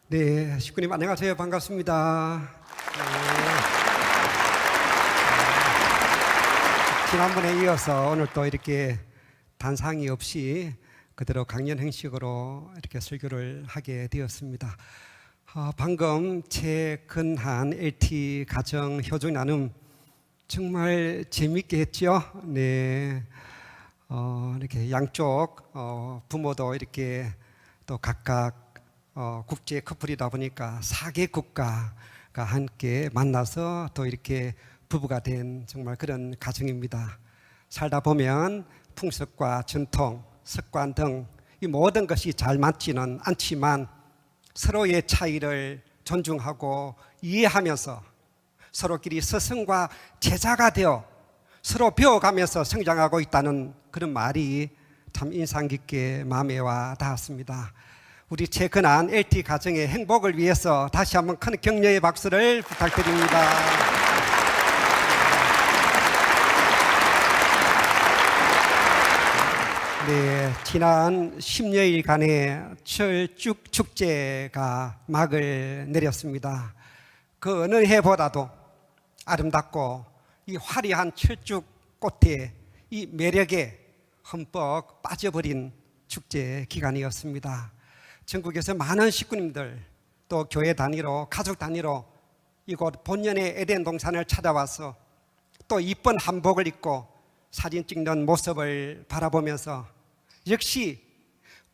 네, 식구님 안녕하세요. 반갑습니다. 지난번에 이어서 오늘 또 이렇게 단상이 없이 그대로 강연 형식으로 이렇게 설교를 하게 되었습니다. 방금 최근한 LT 가정 효정 나눔 정말 재밌게 했죠. 네, 이렇게 양쪽 부모도 이렇게 또 각각 국제 커플이다 보니까 4개 국가가 함께 만나서 또 이렇게 부부가 된 정말 그런 가정입니다. 살다 보면 풍습과 전통, 습관 등 이 모든 것이 잘 맞지는 않지만 서로의 차이를 존중하고 이해하면서 서로끼리 스승과 제자가 되어 서로 배워가면서 성장하고 있다는 그런 말이 참 인상 깊게 마음에 와 닿았습니다. 우리 최근한 LT 가정의 행복을 위해서 다시 한번 큰 격려의 박수를 부탁드립니다. 네, 지난 10여일간의 철쭉 축제가 막을 내렸습니다. 그 어느 해보다도 아름답고 이 화려한 철쭉 꽃의 이 매력에 흠뻑 빠져버린 축제 기간이었습니다. 전국에서 많은 식구님들 또 교회 단위로 가족 단위로 이곳 본연의 에덴 동산을 찾아와서 또 이쁜 한복을 입고 사진 찍는 모습을 바라보면서 역시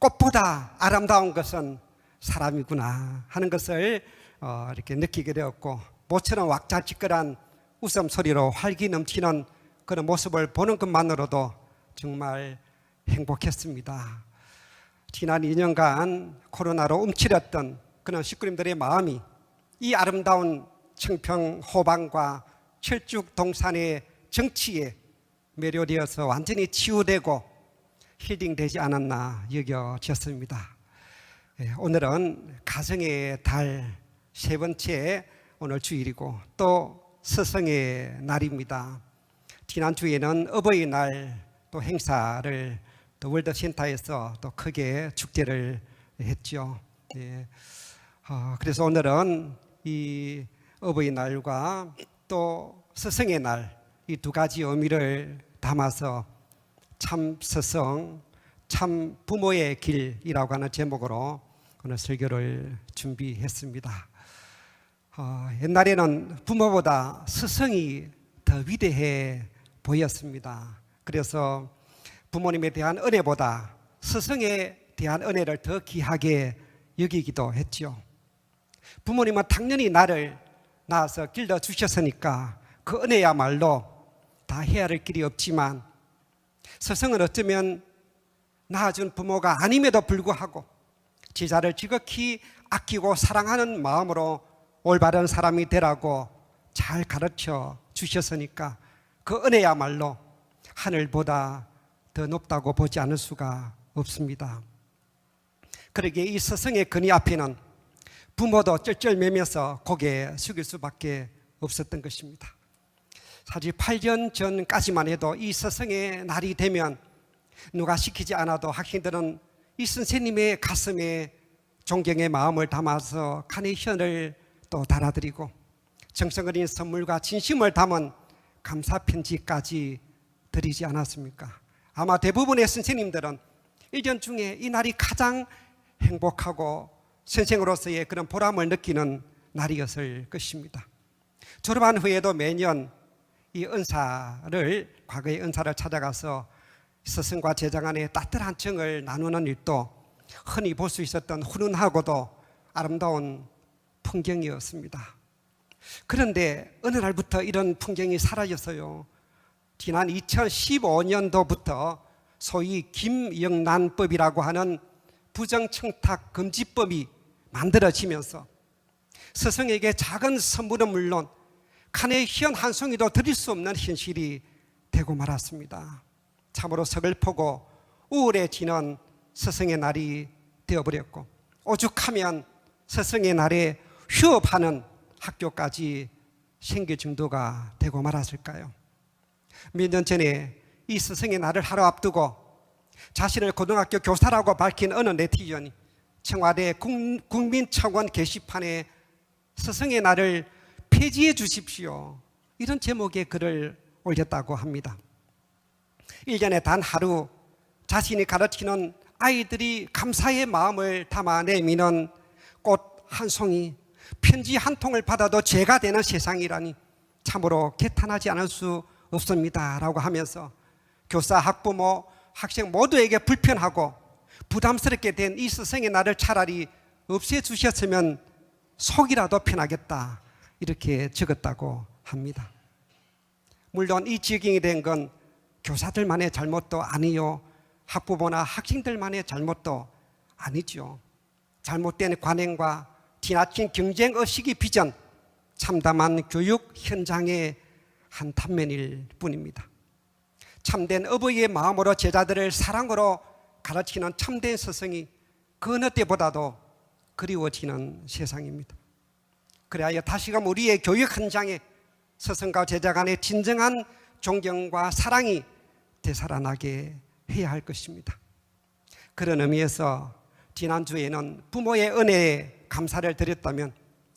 꽃보다 아름다운 것은 사람이구나 하는 것을 이렇게 느끼게 되었고, 모처럼 왁자지껄한 웃음소리로 활기 넘치는 그런 모습을 보는 것만으로도 정말 행복했습니다. 지난 2년간 코로나로 움츠렸던 그런 식구님들의 마음이 이 아름다운 청평호방과 철쭉동산의 정치에 매료되어서 완전히 치유되고 힐링되지 않았나 여겨졌습니다. 오늘은 가정의 달 세 번째 오늘 주일이고 또 스승의 날입니다. 지난주에는 어버이날 또 행사를 또 월드센터에서 또 크게 축제를 했죠. 네. 그래서 오늘은 이 어버이날과 또 스승의 날 이 두 가지 의미를 담아서 참 스승, 참 부모의 길이라고 하는 제목으로 오늘 설교를 준비했습니다. 옛날에는 부모보다 스승이 더 위대해 보였습니다. 그래서 부모님에 대한 은혜보다 스승에 대한 은혜를 더 귀하게 여기기도 했죠. 부모님은 당연히 나를 낳아서 길러주셨으니까 그 은혜야말로 다 헤아릴 길이 없지만, 스승은 어쩌면 낳아준 부모가 아님에도 불구하고 제자를 지극히 아끼고 사랑하는 마음으로 올바른 사람이 되라고 잘 가르쳐 주셨으니까 그 은혜야말로 하늘보다 더 높다고 보지 않을 수가 없습니다. 그러기에 이 스승의 근위 앞에는 부모도 쩔쩔매면서 고개 숙일 수밖에 없었던 것입니다. 사실 8년 전까지만 해도 이 스승의 날이 되면 누가 시키지 않아도 학생들은 이 선생님의 가슴에 존경의 마음을 담아서 카네이션을 또 달아드리고 정성 어린 선물과 진심을 담은 감사 편지까지 드리지 않았습니까? 아마 대부분의 선생님들은 1년 중에 이 날이 가장 행복하고 선생으로서의 그런 보람을 느끼는 날이었을 것입니다. 졸업한 후에도 매년 이 은사를, 과거의 은사를 찾아가서 스승과 제자 간의 따뜻한 정을 나누는 일도 흔히 볼 수 있었던 훈훈하고도 아름다운 풍경이었습니다. 그런데 어느 날부터 이런 풍경이 사라졌어요. 지난 2015년도부터 소위 김영란법이라고 하는 부정청탁 금지법이 만들어지면서 스승에게 작은 선물은 물론 카네이션 한 송이도 드릴 수 없는 현실이 되고 말았습니다. 참으로 서글프고 우울해지는 스승의 날이 되어버렸고, 오죽하면 스승의 날에 휴업하는 학교까지 생길 정도가 되고 말았을까요? 몇 년 전에 이 스승의 날을 하루 앞두고 자신을 고등학교 교사라고 밝힌 어느 네티즌이 청와대 국민청원 게시판에 스승의 날을 폐지해 주십시오, 이런 제목의 글을 올렸다고 합니다. 1년에 단 하루 자신이 가르치는 아이들이 감사의 마음을 담아 내미는 꽃 한 송이, 편지 한 통을 받아도 죄가 되는 세상이라니 참으로 개탄하지 않을 수 없습니다 라고 하면서 교사, 학부모, 학생 모두에게 불편하고 부담스럽게 된 이 스승의 날을 차라리 없애주셨으면 속이라도 편하겠다, 이렇게 적었다고 합니다. 물론 이 지경이 된 건 교사들만의 잘못도 아니요, 학부모나 학생들만의 잘못도 아니죠. 잘못된 관행과 지나친 경쟁 의식이 빚은 참담한 교육 현장의 한 단면일 뿐입니다. 참된 어버이의 마음으로 제자들을 사랑으로 가르치는 참된 스승이 그 어느 때보다도 그리워지는 세상입니다. 그래야 다시금 우리의 교육 현장에 스승과 제자 간의 진정한 존경과 사랑이 되살아나게 해야 할 것입니다. 그런 의미에서 지난주에는 부모의 은혜에 감사를 드렸다면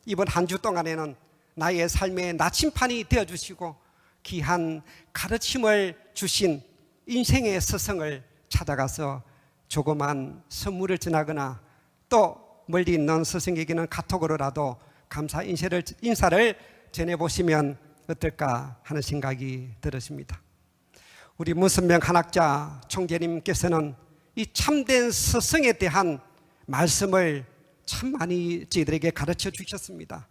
이번 한 주 동안에는 나의 삶의 나침판이 되어주시고 귀한 가르침을 주신 인생의 스승을 찾아가서 조그만 선물을 전하거나 또 멀리 있는 스승에게는 카톡으로라도 감사 인사를 전해보시면 어떨까 하는 생각이 들었습니다. 우리 문선명 한학자 총재님께서는 이 참된 스승에 대한 말씀을 참 많이 저희들에게 가르쳐 주셨습니다.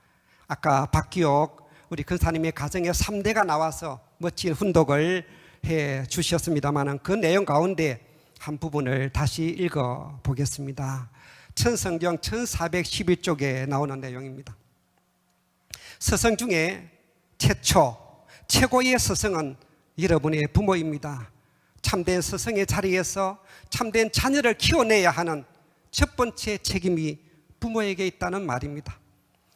아까 박기옥 우리 근사님의 가정에 3대가 나와서 멋진 훈독을 해 주셨습니다만 그 내용 가운데 한 부분을 다시 읽어 보겠습니다. 천성경 1411쪽에 나오는 내용입니다. 스승 중에 최고의 스승은 여러분의 부모입니다. 참된 스승의 자리에서 참된 자녀를 키워내야 하는 첫 번째 책임이 부모에게 있다는 말입니다.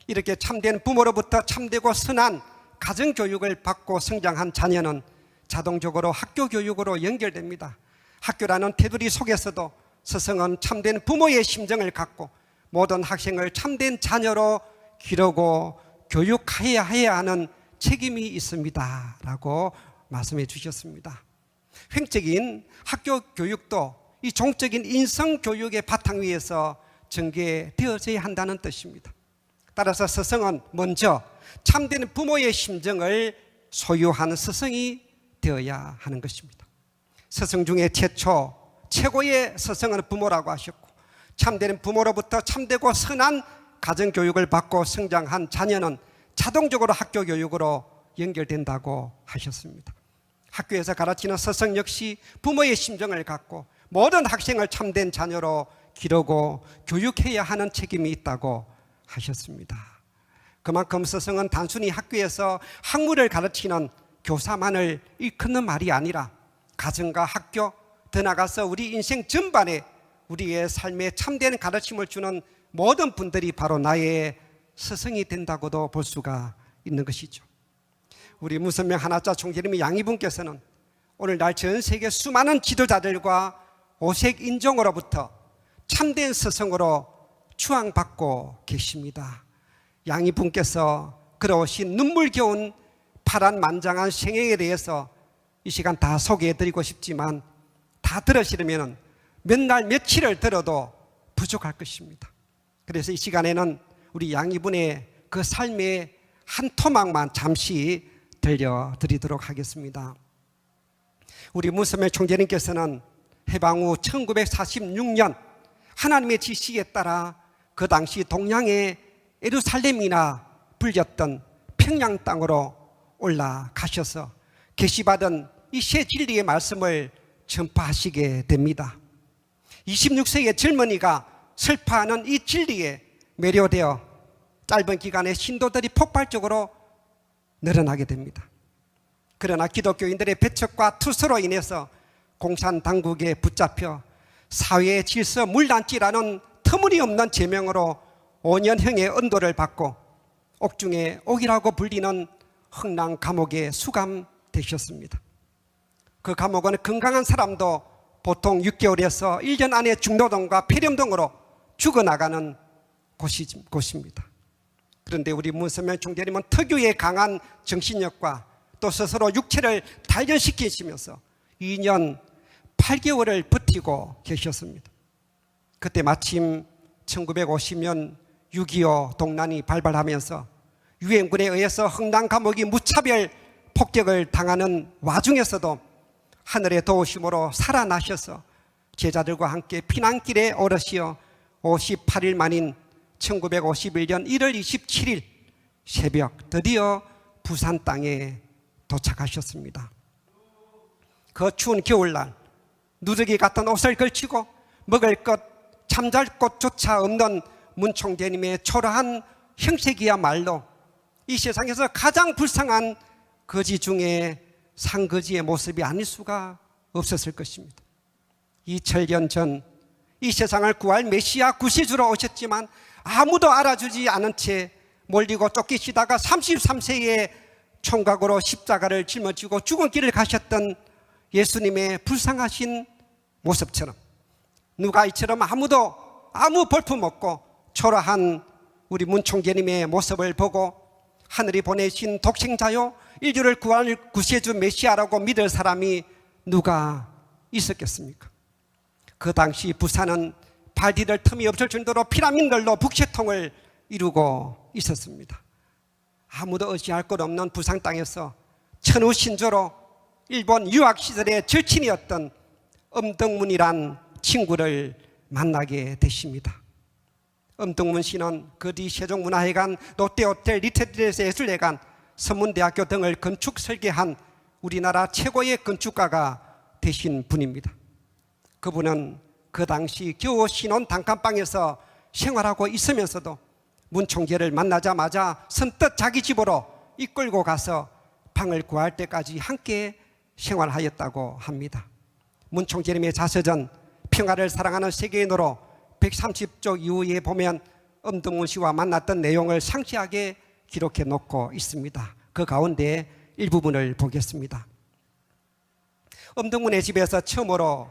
이렇게 참된 부모로부터 참되고 선한 가정교육을 받고 성장한 자녀는 자동적으로 학교 교육으로 연결됩니다. 학교라는 테두리 속에서도 스승은 참된 부모의 심정을 갖고 모든 학생을 참된 자녀로 기르고 교육해야 하는 책임이 있습니다 라고 말씀해 주셨습니다. 횡적인 학교 교육도 이 종적인 인성교육의 바탕 위에서 전개되어져야 한다는 뜻입니다. 따라서 스승은 먼저 참된 부모의 심정을 소유한 스승이 되어야 하는 것입니다. 스승 중에 최고의 스승은 부모라고 하셨고 참된 부모로부터 참되고 선한 가정교육을 받고 성장한 자녀는 자동적으로 학교 교육으로 연결된다고 하셨습니다. 학교에서 가르치는 스승 역시 부모의 심정을 갖고 모든 학생을 참된 자녀로 기르고 교육해야 하는 책임이 있다고 하셨습니다. 그만큼 스승은 단순히 학교에서 학문을 가르치는 교사만을 일컫는 말이 아니라 가정과 학교, 더 나아가서 우리 인생 전반에 우리의 삶에 참된 가르침을 주는 모든 분들이 바로 나의 스승이 된다고도 볼 수가 있는 것이죠. 우리 문선명 한학자 총재님의 양이분께서는 오늘날 전 세계 수많은 지도자들과 오색 인종으로부터 참된 스승으로 추앙받고 계십니다. 양이분께서 걸어오신 눈물겨운 파란만장한 생애에 대해서 이 시간 다 소개해드리고 싶지만 다 들으시려면 몇 날 며칠을 들어도 부족할 것입니다. 그래서 이 시간에는 우리 양이분의 그 삶의 한 토막만 잠시 들려드리도록 하겠습니다. 우리 문선명 총재님께서는 해방 후 1946년 하나님의 지시에 따라 그 당시 동양의 예루살렘이나 불렸던 평양 땅으로 올라가셔서 계시받은 이 새 진리의 말씀을 전파하시게 됩니다. 26세의 젊은이가 설파하는 이 진리에 매료되어 짧은 기간에 신도들이 폭발적으로 늘어나게 됩니다. 그러나 기독교인들의 배척과 투서로 인해서 공산당국에 붙잡혀 사회의 질서 물단지라는 터무니없는 제명으로 5년형의 언도를 받고 옥중의 옥이라고 불리는 흥랑 감옥에 수감되셨습니다. 그 감옥은 건강한 사람도 보통 6개월에서 1년 안에 중노동과 폐렴 등으로 죽어나가는 곳입니다. 그런데 우리 문선명 총재님은 특유의 강한 정신력과 또 스스로 육체를 단련시키시면서 2년 8개월을 버티고 계셨습니다. 그때 마침 1950년 6.25 동란이 발발하면서 유엔군에 의해서 흥남 감옥이 무차별 폭격을 당하는 와중에서도 하늘의 도우심으로 살아나셔서 제자들과 함께 피난길에 오르시어 58일 만인 1951년 1월 27일 새벽 드디어 부산 땅에 도착하셨습니다. 그 추운 겨울날 누더기 같은 옷을 걸치고 먹을 것 잠잘 곳조차 없는 문 총재님의 초라한 형색이야말로 이 세상에서 가장 불쌍한 거지 중에 상거지의 모습이 아닐 수가 없었을 것입니다. 2000년 전 이 세상을 구할 메시아 구세주로 오셨지만 아무도 알아주지 않은 채 몰리고 쫓기시다가 33세에 총각으로 십자가를 짊어지고 죽은 길을 가셨던 예수님의 불쌍하신 모습처럼 누가 이처럼 아무 볼품없고 초라한 우리 문 총재님의 모습을 보고 하늘이 보내신 독생자요 인류를 구할 구세주 메시아라고 믿을 사람이 누가 있었겠습니까? 그 당시 부산은 발 디딜 틈이 없을 정도로 피라민들로 북새통을 이루고 있었습니다. 아무도 의지할 것 없는 부산 땅에서 천우신조로 일본 유학 시절의 절친이었던 엄덕문이란 친구를 만나게 되십니다. 엄덕문 씨는 그 뒤 세종문화회관, 롯데호텔, 리트레스 예술회관, 서문대학교 등을 건축 설계한 우리나라 최고의 건축가가 되신 분입니다. 그분은 그 당시 겨우 신혼 단칸방에서 생활하고 있으면서도 문 총재를 만나자마자 선뜻 자기 집으로 이끌고 가서 방을 구할 때까지 함께 생활하였다고 합니다. 문 총재님의 자서전 평화를 사랑하는 세계인으로 130쪽 이후에 보면 엄덕문 씨와 만났던 내용을 상세하게 기록해 놓고 있습니다. 그 가운데 일부분을 보겠습니다. 엄덕문의 집에서 처음으로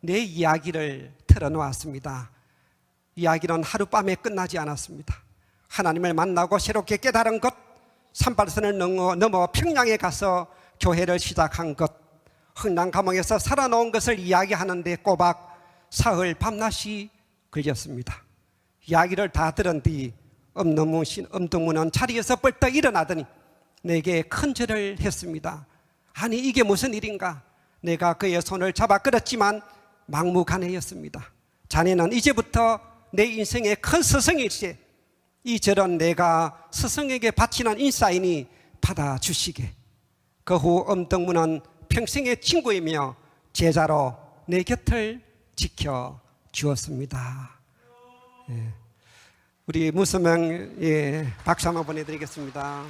내 이야기를 털어놓았습니다. 이야기는 하룻밤에 끝나지 않았습니다. 하나님을 만나고 새롭게 깨달은 것, 산발선을 넘어 평양에 가서 교회를 시작한 것, 흥남 감옥에서 살아놓은 것을 이야기하는데 꼬박 사흘 밤낮이 걸렸습니다. 이야기를 다 들은 뒤 엄덕문은 자리에서 벌떡 일어나더니 내게 큰 절을 했습니다. 아니 이게 무슨 일인가? 내가 그의 손을 잡아 끌었지만 막무가내였습니다. 자네는 이제부터 내 인생의 큰 스승일세. 이 절은 내가 스승에게 바치는 인사이니 받아주시게. 그 후 엄덕문은 평생의 친구이며 제자로 내 곁을 지켜주었습니다. 예. 우리 문선명 박수 한번 보내드리겠습니다.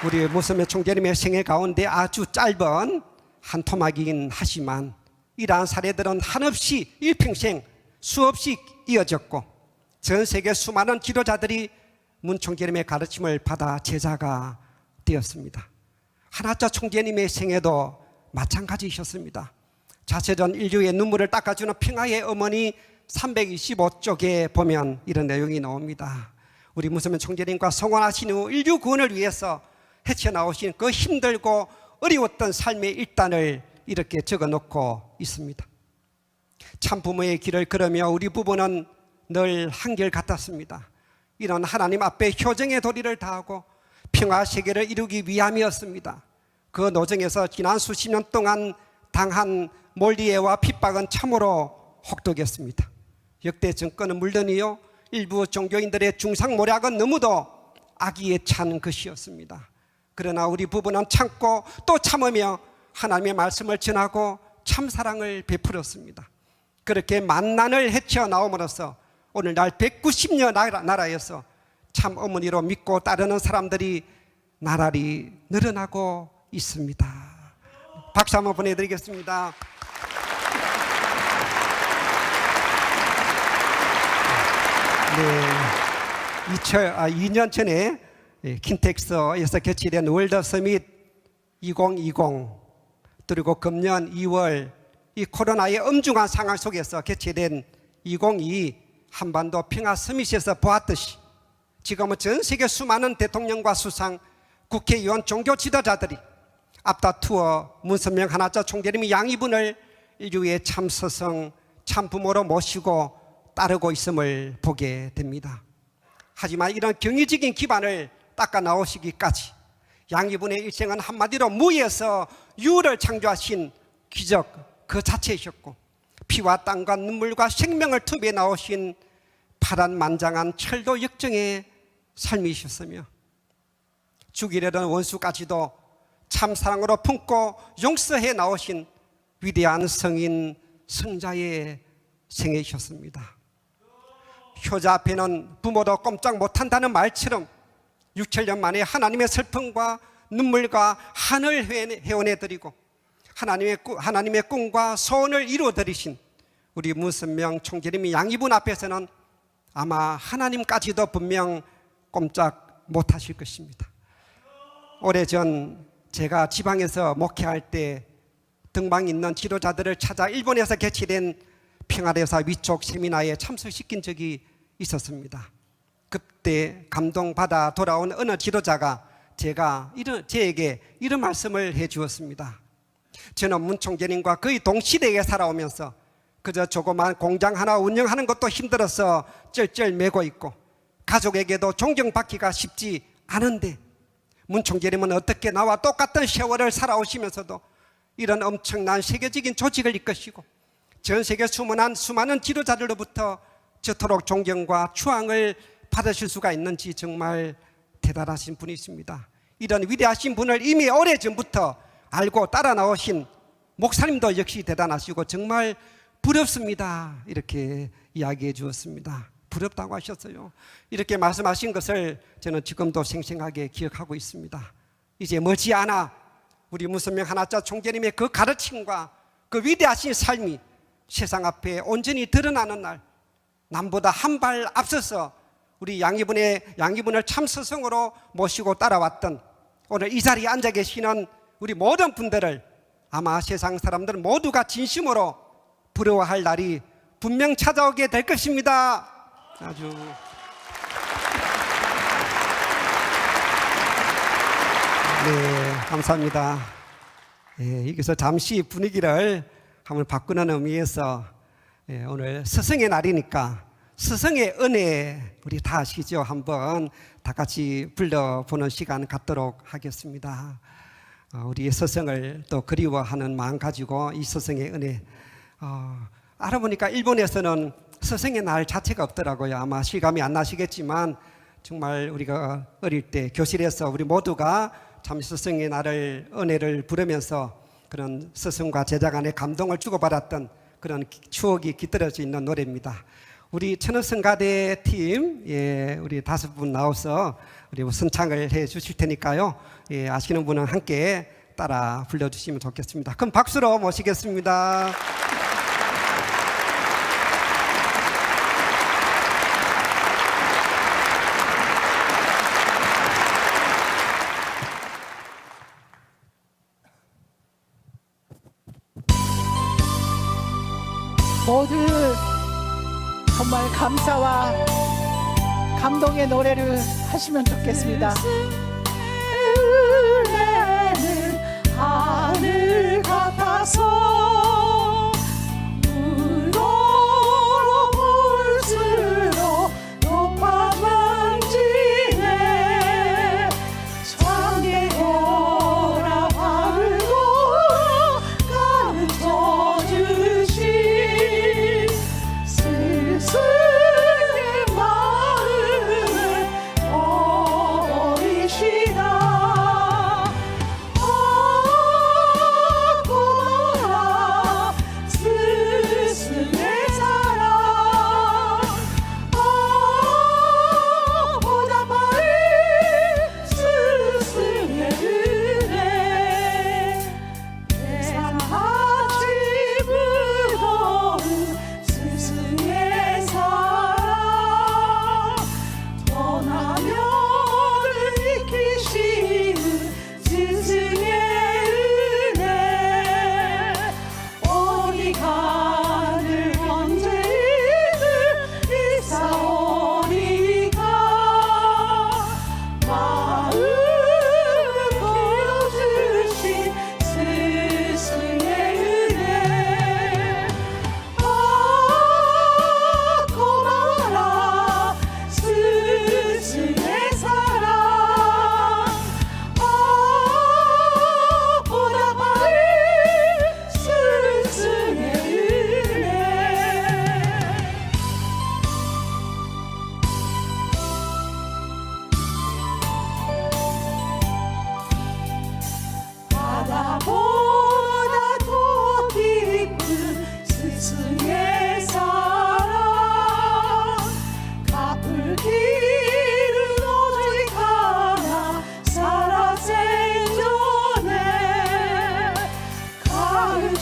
우리 문선명 총재님의 생애 가운데 아주 짧은 한 토막이긴 하지만 이러한 사례들은 한없이 일평생 수없이 이어졌고 전 세계 수많은 지도자들이 문 총재님의 가르침을 받아 제자가 되었습니다. 한화자 총재님의 생애도 마찬가지이셨습니다. 자서전 인류의 눈물을 닦아주는 평화의 어머니 325쪽에 보면 이런 내용이 나옵니다. 우리 문선명 총재님과 성원하신 후 인류 구원을 위해서 헤쳐나오신 그 힘들고 어려웠던 삶의 일단을 이렇게 적어놓고 있습니다. 참 부모의 길을 걸으며 우리 부부는 늘 한결같았습니다. 이런 하나님 앞에 효정의 도리를 다하고 평화 세계를 이루기 위함이었습니다. 그 노정에서 지난 수십 년 동안 당한 몰리애와 핍박은 참으로 혹독했습니다. 역대 정권은 물론이요 일부 종교인들의 중상모략은 너무도 악의에 찬 것이었습니다. 그러나 우리 부부는 참고 또 참으며 하나님의 말씀을 전하고 참사랑을 베풀었습니다. 그렇게 만난을 헤쳐나옴으로써 오늘날 190여 나라에서 참 어머니로 믿고 따르는 사람들이 나날이 늘어나고 있습니다. 박수 한번 보내드리겠습니다. 네, 2년 전에 킨텍스에서 개최된 월드 서밋 2020 그리고 금년 2월 이 코로나의 엄중한 상황 속에서 개최된 2022 한반도 평화 서밋에서 보았듯이 지금은 전 세계 수많은 대통령과 수상, 국회의원, 종교 지도자들이 앞다투어 문선명 하나자 총재님이 양이분을 인류의 참 스승, 참 부모로 모시고 따르고 있음을 보게 됩니다. 하지만 이런 경의적인 기반을 닦아 나오시기까지 양이분의 일생은 한마디로 무에서 유를 창조하신 기적 그 자체이셨고, 피와 땀과 눈물과 생명을 투비해 나오신 파란만장한 철도 역정의 삶이셨으며, 죽이려던 원수까지도 참사랑으로 품고 용서해 나오신 위대한 성인 성자의 생애이셨습니다. 효자 앞에는 부모도 꼼짝 못한다는 말처럼 6,7년 만에 하나님의 슬픔과 눈물과 한을 회원해드리고 하나님의 꿈과 소원을 이루어드리신 우리 문선명 총재님이 양이분 앞에서는 아마 하나님까지도 분명 꼼짝 못하실 것입니다. 오래전 제가 지방에서 목회할 때 등방 있는 지도자들을 찾아 일본에서 개최된 평화대사 위촉 세미나에 참석시킨 적이 있었습니다. 그때 감동받아 돌아온 어느 지도자가 저에게 이런 말씀을 해 주었습니다. 저는 문 총재님과 거의 동시대에 살아오면서 그저 조그만 공장 하나 운영하는 것도 힘들어서 쩔쩔매고 있고 가족에게도 존경받기가 쉽지 않은데, 문 총재님은 어떻게 나와 똑같은 세월을 살아오시면서도 이런 엄청난 세계적인 조직을 이끄시고 전 세계 수많은 지도자들로부터 저토록 존경과 추앙을 받으실 수가 있는지 정말 대단하신 분이십니다. 이런 위대하신 분을 이미 오래전부터 알고 따라 나오신 목사님도 역시 대단하시고 정말 부럽습니다. 이렇게 이야기해 주었습니다. 부럽다고 하셨어요. 이렇게 말씀하신 것을 저는 지금도 생생하게 기억하고 있습니다. 이제 머지않아 우리 문선명 하나자 총재님의 그 가르침과 그 위대하신 삶이 세상 앞에 온전히 드러나는 날, 남보다 한 발 앞서서 우리 양이분을 참 스승으로 모시고 따라왔던 오늘 이 자리에 앉아 계시는 우리 모든 분들을 아마 세상 사람들 모두가 진심으로 부러워할 날이 분명 찾아오게 될 것입니다. 아주 네, 감사합니다. 여기서 잠시 분위기를 한번 바꾸는 의미에서 오늘 스승의 날이니까 스승의 은혜 우리 다 아시죠? 한번 다 같이 불러보는 시간 갖도록 하겠습니다. 우리 스승을 또 그리워하는 마음 가지고 이 스승의 은혜, 알아보니까 일본에서는 스승의 날 자체가 없더라고요. 아마 실감이 안 나시겠지만 정말 우리가 어릴 때 교실에서 우리 모두가 참 스승의 날을 은혜를 부르면서 그런 스승과 제자 간의 감동을 주고받았던 그런 추억이 깃들어져 있는 노래입니다. 우리 천은성가대 팀, 우리 5분 나와서 우리 선창을 해 주실 테니까요. 아시는 분은 함께 따라 불러주시면 좋겠습니다. 큰 박수로 모시겠습니다. 모두 정말 감사와 감동의 노래를 하시면 좋겠습니다. 은혜는 하늘 같아서 우러러 볼수록 높아만지네. 참되어라 바르고 가르쳐 주신 스승의 마음을 버리시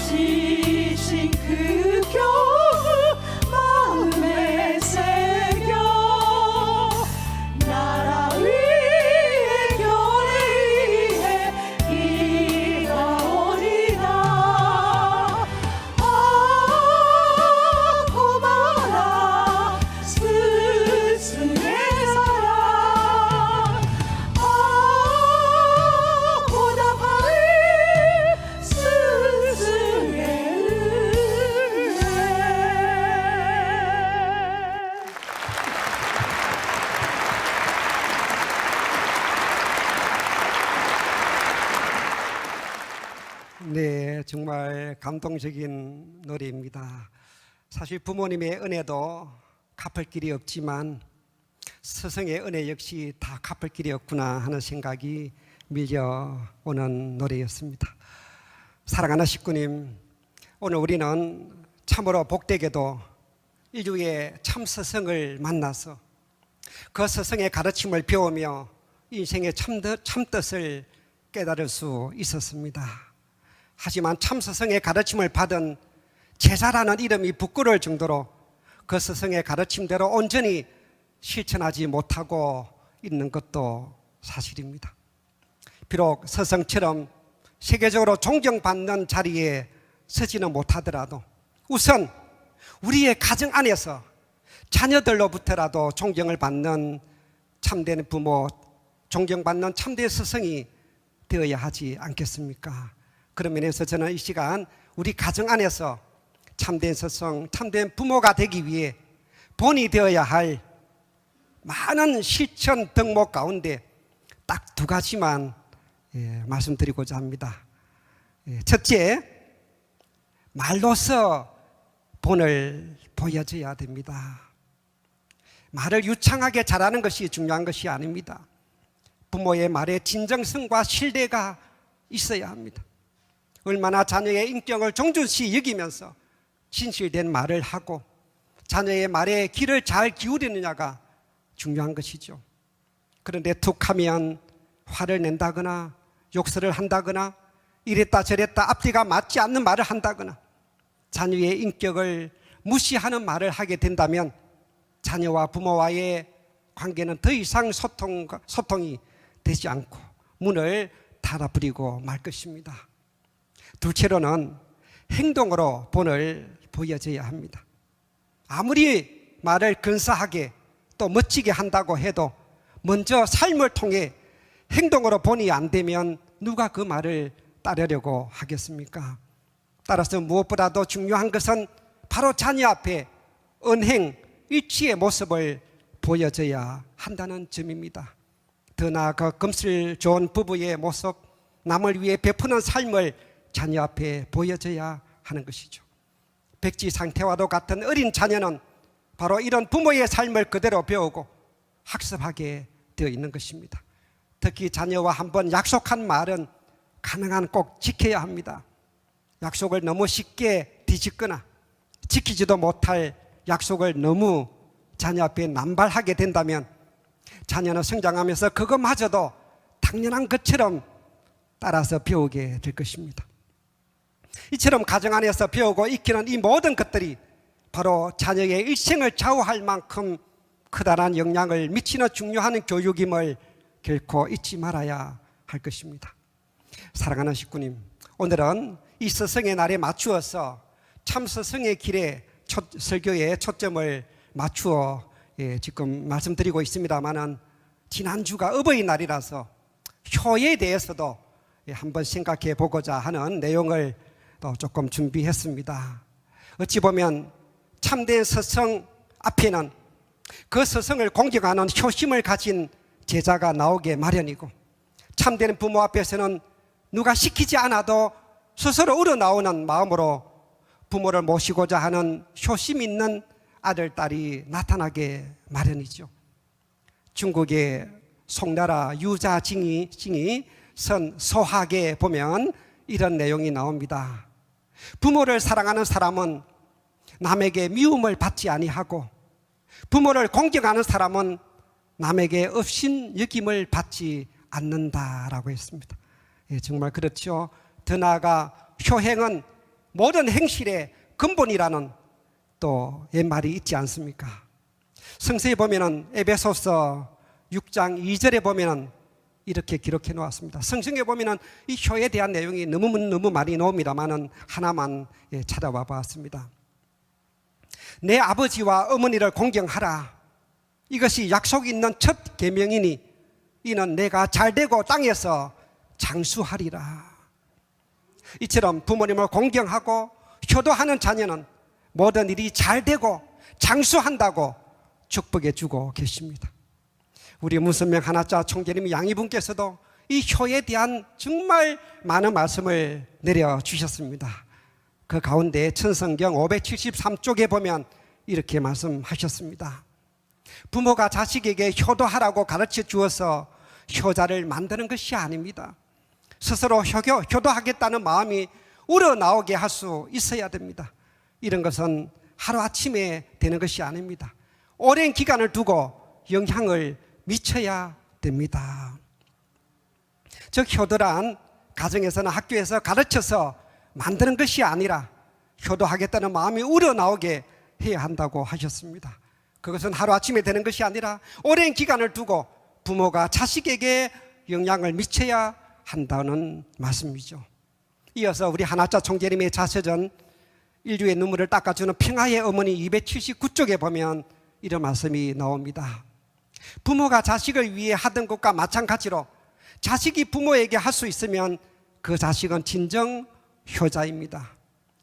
지신 그 겨울 마음에 새겨 나라 위에 교회 위에 일하오리라. 아 고마워라 스승의 사랑. 아 보답하리 스승의 은혜. 네, 정말 감동적인 노래입니다. 사실 부모님의 은혜도 갚을 길이 없지만 스승의 은혜 역시 다 갚을 길이 없구나 하는 생각이 밀려오는 노래였습니다. 사랑하는 식구님, 오늘 우리는 참으로 복되게도 인류의 참 스승을 만나서 그 스승의 가르침을 배우며 인생의 참뜻을 깨달을 수 있었습니다. 하지만 참 스승의 가르침을 받은 제자라는 이름이 부끄러울 정도로 그 스승의 가르침대로 온전히 실천하지 못하고 있는 것도 사실입니다. 비록 스승처럼 세계적으로 존경받는 자리에 서지는 못하더라도 우선 우리의 가정 안에서 자녀들로부터라도 존경을 받는 참된 부모, 존경받는 참된 스승이 되어야 하지 않겠습니까? 그런 면에서 저는 이 시간 우리 가정 안에서 참된 스승, 참된 부모가 되기 위해 본이 되어야 할 많은 실천 덕목 가운데 딱 두 가지만 말씀드리고자 합니다. 첫째, 말로서 본을 보여줘야 됩니다. 말을 유창하게 잘하는 것이 중요한 것이 아닙니다. 부모의 말에 진정성과 신뢰가 있어야 합니다. 얼마나 자녀의 인격을 존중시 여기면서 진실된 말을 하고 자녀의 말에 귀를 잘 기울이느냐가 중요한 것이죠. 그런데 툭하면 화를 낸다거나 욕설을 한다거나 이랬다 저랬다 앞뒤가 맞지 않는 말을 한다거나 자녀의 인격을 무시하는 말을 하게 된다면 자녀와 부모와의 관계는 더 이상 소통이 되지 않고 문을 닫아버리고 말 것입니다. 둘째로는 행동으로 본을 보여줘야 합니다. 아무리 말을 근사하게 또 멋지게 한다고 해도 먼저 삶을 통해 행동으로 본이 안 되면 누가 그 말을 따르려고 하겠습니까? 따라서 무엇보다도 중요한 것은 바로 자녀 앞에 언행, 일치의 모습을 보여줘야 한다는 점입니다. 더 나아가 금슬 좋은 부부의 모습, 남을 위해 베푸는 삶을 자녀 앞에 보여줘야 하는 것이죠. 백지 상태와도 같은 어린 자녀는 바로 이런 부모의 삶을 그대로 배우고 학습하게 되어 있는 것입니다. 특히 자녀와 한번 약속한 말은 가능한 꼭 지켜야 합니다. 약속을 너무 쉽게 뒤집거나 지키지도 못할 약속을 너무 자녀 앞에 남발하게 된다면 자녀는 성장하면서 그것마저도 당연한 것처럼 따라서 배우게 될 것입니다. 이처럼 가정 안에서 배우고 익히는 이 모든 것들이 바로 자녀의 일생을 좌우할 만큼 크다란 영향을 미치는 중요한 교육임을 결코 잊지 말아야 할 것입니다. 사랑하는 식구님, 오늘은 이 스승의 날에 맞추어서 참 스승의 길에 설교에 초점을 맞추어 지금 말씀드리고 있습니다만은 지난주가 어버이날이라서 효에 대해서도 한번 생각해 보고자 하는 내용을 또 조금 준비했습니다. 어찌 보면 참된 스승 앞에는 그 스승을 공경하는 효심을 가진 제자가 나오게 마련이고 참된 부모 앞에서는 누가 시키지 않아도 스스로 우러나오는 마음으로 부모를 모시고자 하는 효심 있는 아들, 딸이 나타나게 마련이죠. 중국의 송나라 유자징이 선 소학에 보면 이런 내용이 나옵니다. 부모를 사랑하는 사람은 남에게 미움을 받지 아니하고 부모를 공경하는 사람은 남에게 업신 여김을 받지 않는다라고 했습니다. 정말 그렇죠. 더 나아가 효행은 모든 행실의 근본이라는 또 옛말이 있지 않습니까? 성서에 보면은 에베소서 6장 2절에 보면은 이렇게 기록해 놓았습니다. 성경에 보면은 이 효에 대한 내용이 너무 많이 나옵니다만은 하나만 찾아와 봤습니다. 내 아버지와 어머니를 공경하라. 이것이 약속이 있는 첫 계명이니 이는 내가 잘되고 땅에서 장수하리라. 이처럼 부모님을 공경하고 효도하는 자녀는 모든 일이 잘되고 장수한다고 축복해 주고 계십니다. 우리 문선명 하나자 총재님 양이분께서도 이 효에 대한 정말 많은 말씀을 내려주셨습니다. 그 가운데 천성경 573쪽에 보면 이렇게 말씀하셨습니다. 부모가 자식에게 효도하라고 가르쳐 주어서 효자를 만드는 것이 아닙니다. 스스로 효도하겠다는 마음이 우러나오게 할 수 있어야 됩니다. 이런 것은 하루아침에 되는 것이 아닙니다. 오랜 기간을 두고 영향을 미쳐야 됩니다. 즉 효도란 가정에서나 학교에서 가르쳐서 만드는 것이 아니라 효도하겠다는 마음이 우러나오게 해야 한다고 하셨습니다. 그것은 하루아침에 되는 것이 아니라 오랜 기간을 두고 부모가 자식에게 영향을 미쳐야 한다는 말씀이죠. 이어서 우리 하나자 총재님의 자서전 인류의 눈물을 닦아주는 평화의 어머니 279쪽에 보면 이런 말씀이 나옵니다. 부모가 자식을 위해 하던 것과 마찬가지로 자식이 부모에게 할 수 있으면 그 자식은 진정 효자입니다.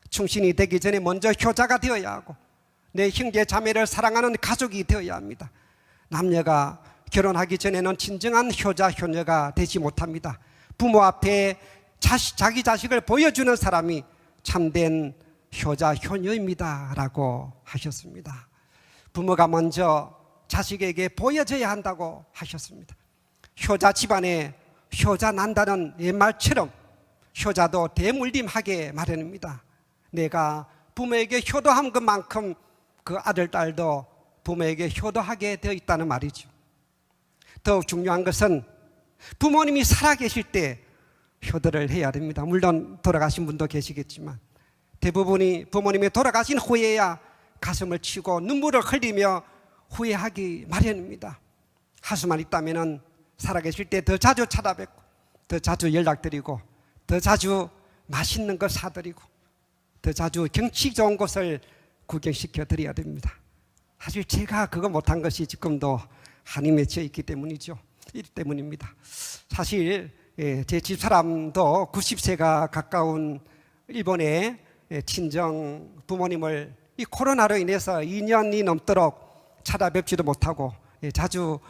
충신이 되기 전에 먼저 효자가 되어야 하고 내 형제 자매를 사랑하는 가족이 되어야 합니다. 남녀가 결혼하기 전에는 진정한 효자 효녀가 되지 못합니다. 부모 앞에 자기 자식을 보여주는 사람이 참된 효자 효녀입니다 라고 하셨습니다. 부모가 먼저 자식에게 보여줘야 한다고 하셨습니다. 효자 집안에 효자 난다는 옛말처럼 효자도 대물림하게 마련입니다. 내가 부모에게 효도한 것만큼 그 아들, 딸도 부모에게 효도하게 되어 있다는 말이죠. 더욱 중요한 것은 부모님이 살아계실 때 효도를 해야 됩니다. 물론 돌아가신 분도 계시겠지만 대부분이 부모님이 돌아가신 후에야 가슴을 치고 눈물을 흘리며 후회하기 마련입니다. 하수만 있다면 살아계실 때 더 자주 찾아뵙고 더 자주 연락드리고 더 자주 맛있는 것 사드리고 더 자주 경치 좋은 곳을 구경시켜 드려야 됩니다. 사실 제가 그거 못한 것이 지금도 한이 맺혀 있기 때문이죠. 이 때문입니다. 사실 제 집사람도 90세가 가까운 일본의 친정 부모님을 이 코로나로 인해서 2년이 넘도록 찾아뵙지도 못하고 자주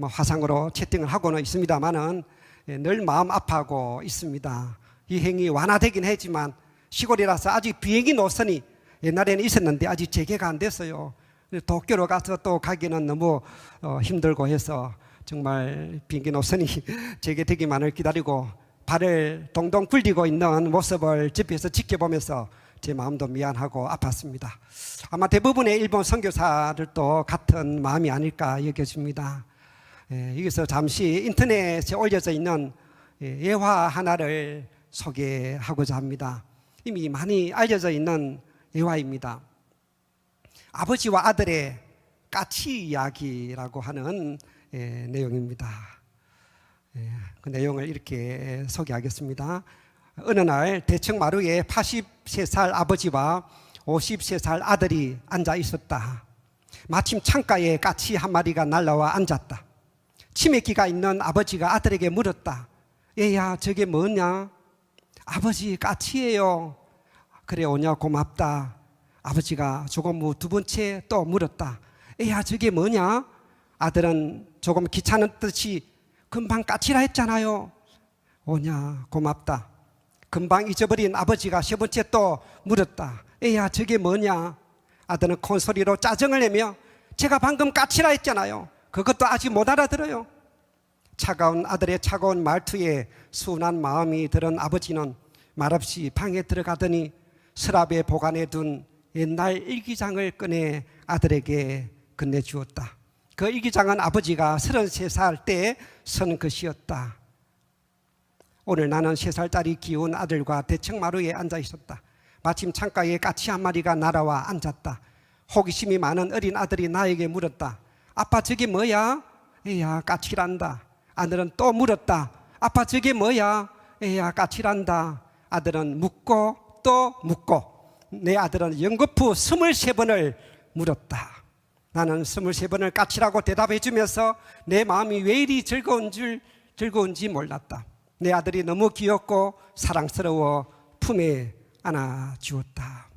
화상으로 채팅을 하고는 있습니다만은 늘 마음 아파하고 있습니다. 이 행이 완화되긴 했지만 시골이라서 아직 비행기 노선이 옛날에는 있었는데 아직 재개가 안 됐어요. 도쿄로 가서 또 가기는 너무 힘들고 해서 정말 비행기 노선이 재개되기만을 기다리고 발을 동동 굴리고 있는 모습을 집에서 지켜보면서 제 마음도 미안하고 아팠습니다. 아마 대부분의 일본 선교사들도 같은 마음이 아닐까 여겨집니다. 여기서 잠시 인터넷에 올려져 있는 예화 하나를 소개하고자 합니다. 이미 많이 알려져 있는 예화입니다. 아버지와 아들의 까치 이야기라고 하는 내용입니다. 그 내용을 이렇게 소개하겠습니다. 어느 날 대청마루에 83살 아버지와 53살 아들이 앉아 있었다. 마침 창가에 까치 한 마리가 날라와 앉았다. 치매기가 있는 아버지가 아들에게 물었다. 얘야, 저게 뭐냐? 아버지, 까치예요. 그래 오냐, 고맙다. 아버지가 조금 후 두 번째 또 물었다. 애야, 저게 뭐냐? 아들은 조금 귀찮은 듯이 금방 까치라 했잖아요. 오냐, 고맙다. 금방 잊어버린 아버지가 세 번째 또 물었다. 애야, 저게 뭐냐? 아들은 큰 소리로 짜증을 내며 제가 방금 까치라 했잖아요. 그것도 아직 못 알아들어요. 차가운 아들의 차가운 말투에 순한 마음이 들은 아버지는 말없이 방에 들어가더니 서랍에 보관해둔 옛날 일기장을 꺼내 아들에게 건네주었다. 그 일기장은 아버지가 33살 때 쓴 것이었다. 오늘 나는 3살짜리 귀여운 아들과 대청마루에 앉아 있었다. 마침 창가에 까치 한 마리가 날아와 앉았다. 호기심이 많은 어린 아들이 나에게 물었다. 아빠 저게 뭐야? 에야 까치란다. 아들은 또 물었다. 아빠 저게 뭐야? 에야 까치란다. 아들은 묻고 또 묻고 내 아들은 연거푸 23번을 물었다. 나는 23번을 까치라고 대답해 주면서 내 마음이 왜 이리 즐거운지 몰랐다. 내 아들이 너무 귀엽고 사랑스러워 품에 안아주었다.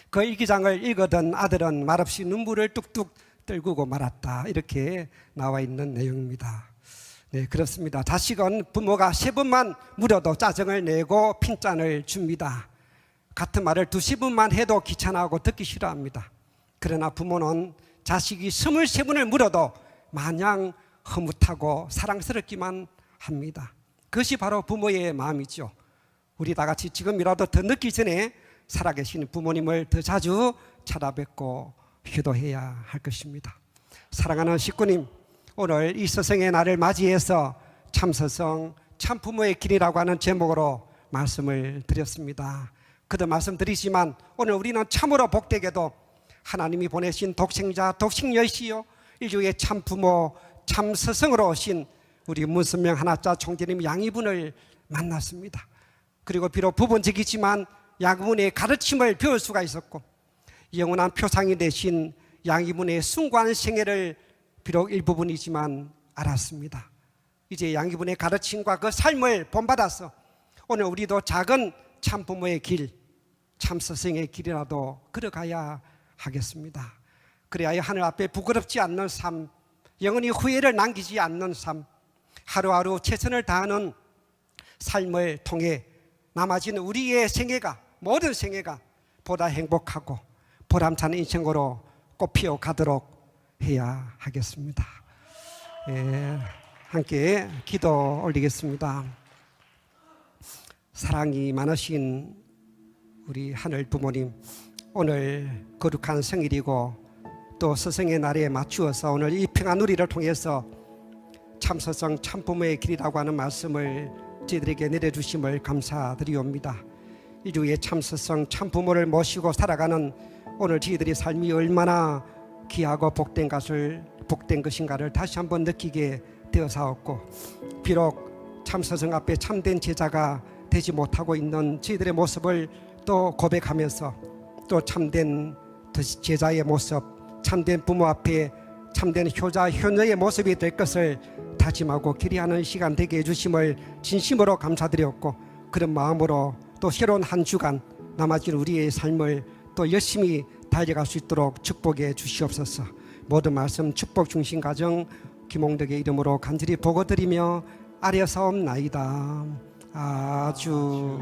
그 일기장을 읽었던 아들은 말없이 눈물을 뚝뚝 떨구고 말았다. 이렇게 나와 있는 내용입니다. 네, 그렇습니다. 자식은 부모가 3번만 물어도 짜증을 내고 핀잔을 줍니다. 같은 말을 20번만 해도 귀찮아하고 듣기 싫어합니다. 그러나 부모는 자식이 23번을 물어도 마냥 흐뭇하고 사랑스럽기만 합니다. 그것이 바로 부모의 마음이죠. 우리 다 같이 지금이라도 더 늦기 전에 살아계신 부모님을 더 자주 찾아뵙고 효도해야 할 것입니다. 사랑하는 식구님, 오늘 이 스승의 날을 맞이해서 참스승 참부모의 길이라고 하는 제목으로 말씀을 드렸습니다. 그도 말씀드리지만 오늘 우리는 참으로 복되게도 하나님이 보내신 독생자 독생여시요 인류의 참부모 참스승으로 오신 우리 문선명 하나자 총재님 양이분을 만났습니다. 그리고 비록 부분적이지만 양이분의 가르침을 배울 수가 있었고 영원한 표상이 되신 양이분의 숭고한 생애를 비록 일부분이지만 알았습니다. 이제 양이분의 가르침과 그 삶을 본받아서 오늘 우리도 작은 참부모의 길, 참스승의 길이라도 걸어가야 하겠습니다. 그래야 하늘 앞에 부끄럽지 않는 삶, 영원히 후회를 남기지 않는 삶, 하루하루 최선을 다하는 삶을 통해 남아진 우리의 생애가, 모든 생애가 보다 행복하고 보람찬 인생으로 꽃피어 가도록 해야 하겠습니다. 예, 함께 기도 올리겠습니다. 사랑이 많으신 우리 하늘 부모님, 오늘 거룩한 생일이고 또 스승의 날에 맞추어서 오늘 이 평안누리를 통해서 참스승 참부모의 길이라고 하는 말씀을 저희들에게 내려주심을 감사드리옵니다. 인류의 참스승 참부모를 모시고 살아가는 오늘 저희들의 삶이 얼마나 귀하고 복된 것인가를 다시 한번 느끼게 되어사옵고, 비록 참스승 앞에 참된 제자가 되지 못하고 있는 저희들의 모습을 또 고백하면서 또 참된 제자의 모습, 참된 부모 앞에 참된 효자 효녀의 모습이 될 것을 다짐하고 기리하는 시간 되게 해주심을 진심으로 감사드렸고, 그런 마음으로 또 새로운 한 주간 남아진 우리의 삶을 또 열심히 달려갈 수 있도록 축복해 주시옵소서. 모든 말씀 축복 중심 가정 김홍덕의 이름으로 간절히 보고드리며 아뢰사옵나이다. 아주